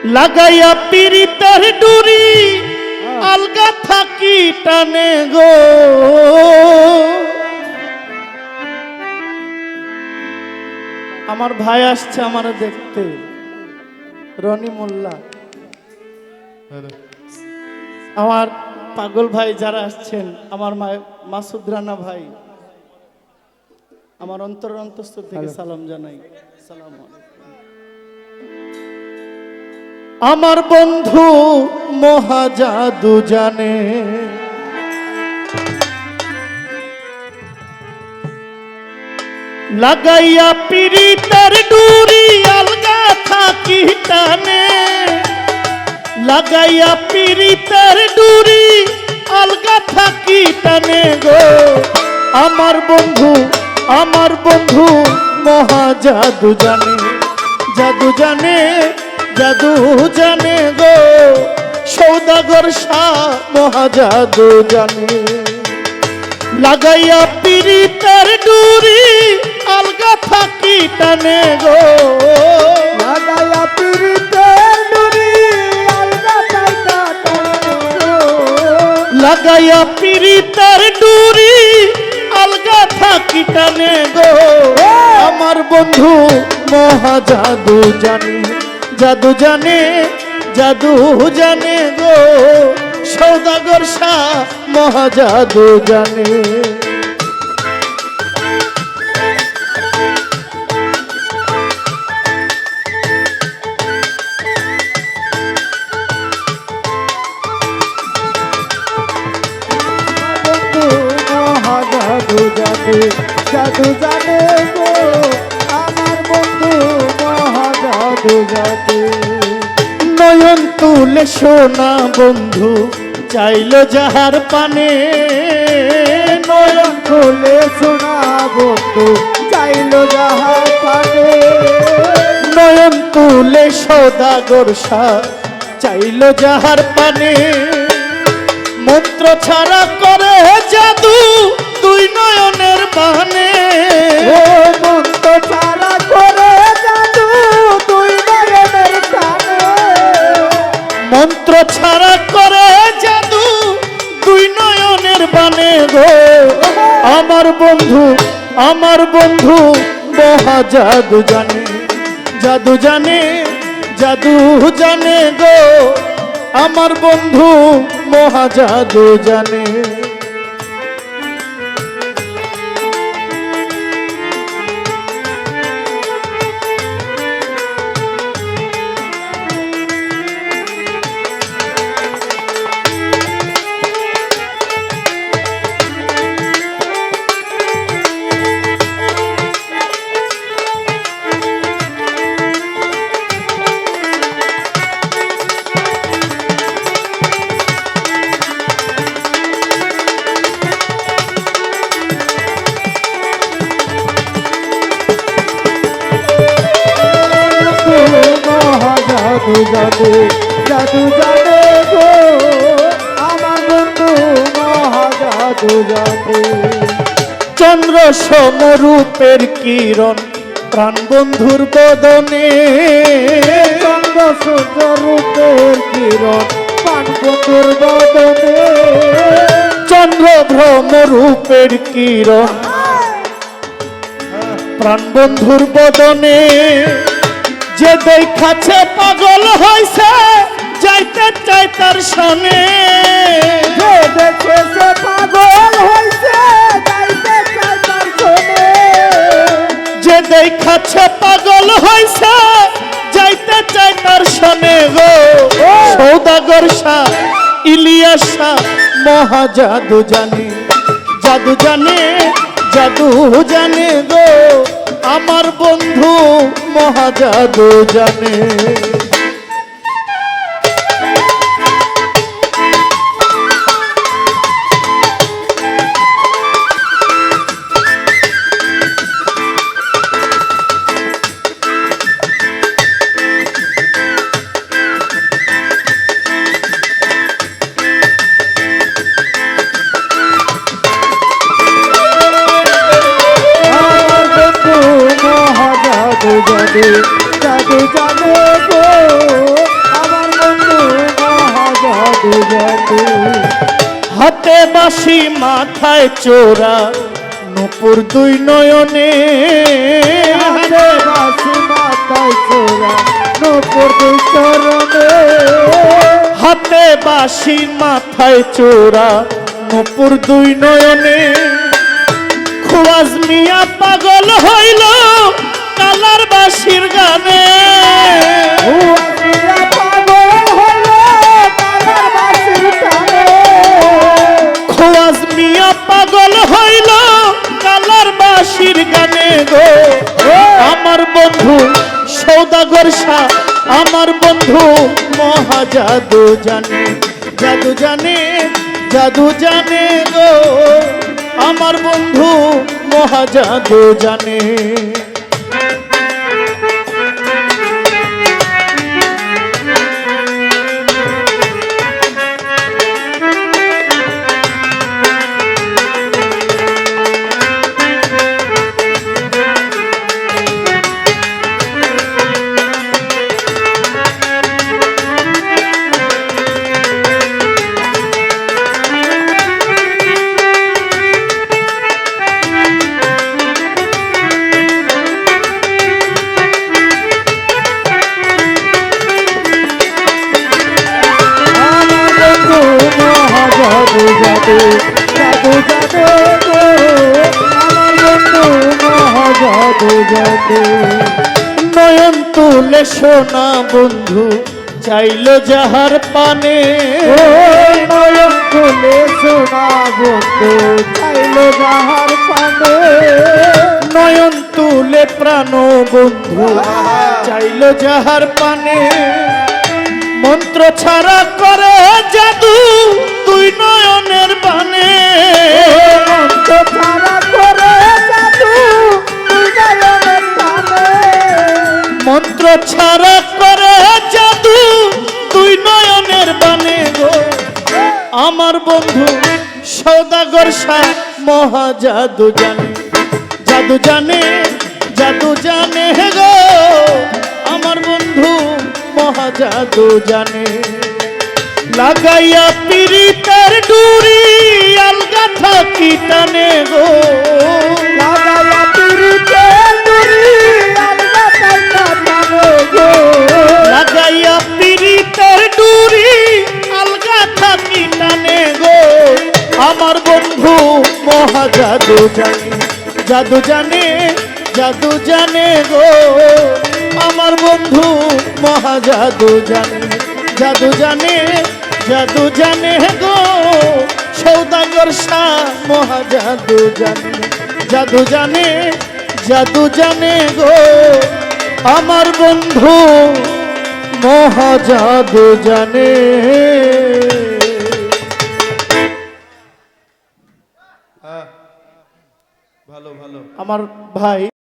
লাগাইয়া পিরিতের ডুরি আলগা থাকি টানে গো। আমার ভাই আসছে আমার দেখতে, রনি মোল্লা, আমার পাগল ভাই যারা আসছেন, আমার মাসুদ রানা ভাই, আমার অন্তঃস্থল থেকে সালাম জানাই। সালাম আলাইকুম। আমার বন্ধু মহাজাদু জানে, লাগাইয়া পিরিতের ডুরি আলগা থাকি টানে। লাগাইয়া পিরিতের ডুরি আলগা থাকি টানে গো। আমার বন্ধু মহাজাদু জানে, জাদু জানে, জাদু জানে গো। সৌদাগর শাহ মহাজাদু জানে। লাগাইয়া পিরিতের ডুরি আলগা থাকি টানে গো। লাগাইয়া পিরিতের ডুরি আলগা থাকি টানে গো। লাগাইয়া পিরিতের ডুরি আলগা থাকি টানে গো। আমার বন্ধু মহাজাদু জানে, জাদু জানে, জাদু জানে গো। সৌদাগর শাহ মহাজাদু জানে। মহাজাদু জানে, জাদু জানে গো। আমার বন্ধু মহাজাদু জানে। নয়ন তুলে সোনা বন্ধু চাইল যাহার পানে। নয়ন খুলে সোনা বন্ধু চাইল যাহার পানে। নয়ন তুলে সৌদাগর শাহ চাইল যাহার পানে। মন্ত্র ছাড়া করে জাদু দুই নয়নের বানে। ও মন্ত্র ছাড়া করে জাদু দুই নয়নের কানে। মন্ত্র ছাড়া করে জাদু দুই নয়নের বানে গো। আমার বন্ধু মহাজাদু জানে, জাদু জানে, জাদু জানে গো। আমার বন্ধু মহাজাদু জানে। জাদু জানে, জাদু জানে গো। আমার বন্ধু মহাজাদু জানে। চন্দ্র সমরূপের কিরণ প্রাণ বন্ধুর বদনে। চন্দ্র সূর্য রূপের কিরণ প্রাণ বন্ধুর বদনে। চন্দ্র ভ্রম রূপের কিরণ প্রাণ বন্ধুর বদনে। যে দেখাছে পাগল হইছে যাইতে চাই তার সনে। যে দেখেছে পাগল হইছে যাইতে চাই তার সনে। যে দেখাছে পাগল হইছে যাইতে চাই তার সনে গো। সৌদাগর শাহ ইলিয়াস শাহ মহাজাদু জানে, জাদু জানে, জাদু জানে গো। আমার বন্ধু মহাজাদু জানে। জাদু জানে, জাদু জানে গো। বাঁশি মাথায় চোরা নূপুর দুই নয়নে, হাতে বাঁশি মাথায় চোরা নূপুর দুই চরণে, হাতে বাঁশি মাথায় চোরা নূপুর দুই নয়নে। খুয়াজ মিয়া পাগল হইল কালার বাঁশির গানে, হুয়াশিয়া পাগল হলো কালার বাঁশির টানে। খুয়াজ মিয়া পাগল হইল কালার বাঁশির গানে গো। আমার বন্ধু সৌদাগর শাহ, আমার বন্ধু মহা জাদু জানে, জাদু জানে, জাদু জানে গো। আমার বন্ধু মহা জাদু জানে। জাদু জাদু জাদু জাদু গো, আমার বন্ধু মহা জাদু জাদু। নয়ন তুলে সোনা বন্ধু চাইল যাহার পানে, ও নয়ন খুলে সোনা বন্ধু চাইল যাহার পানে, নয়ন তুলে প্রাণ বন্ধু চাইল যাহার পানে। মন্ত্র ছাড়া করে জাদু তুই নয়নের বানে, মন্ত্র ছাড়া করে জাদু তুই নয়নের টানে। মন্ত্র ছাড়া করে জাদু তুই নয়নের বানে গো। আমার বন্ধু সৌদাগর শাহ মহা জাদু জানে, জাদু জানে, জাদু জানে গো। আমার বন্ধু মহা জাদু জানে। লাগাইয়া পিরিতের ডুরি আলগা থাকি টানে গো, লাগাইয়া পিরিতে ডুরি আলগা টাইনা টানে গো, লাগাইয়া পিরিতের ডুরি আলগা থাকি টানে গো। আমার বন্ধু মহা জাদু জানে, জাদু জানে, জাদু জানে গো। আমার বন্ধু মহা জাদু জানে, জাদু জানে, জাদু জানে গো। সৌদাগর শাহ মহা জাদু জানে, জাদু জানে, জাদু জানে গো। আমার বন্ধু মহা জাদু জানে। ভালো ভালো আমার ভাই।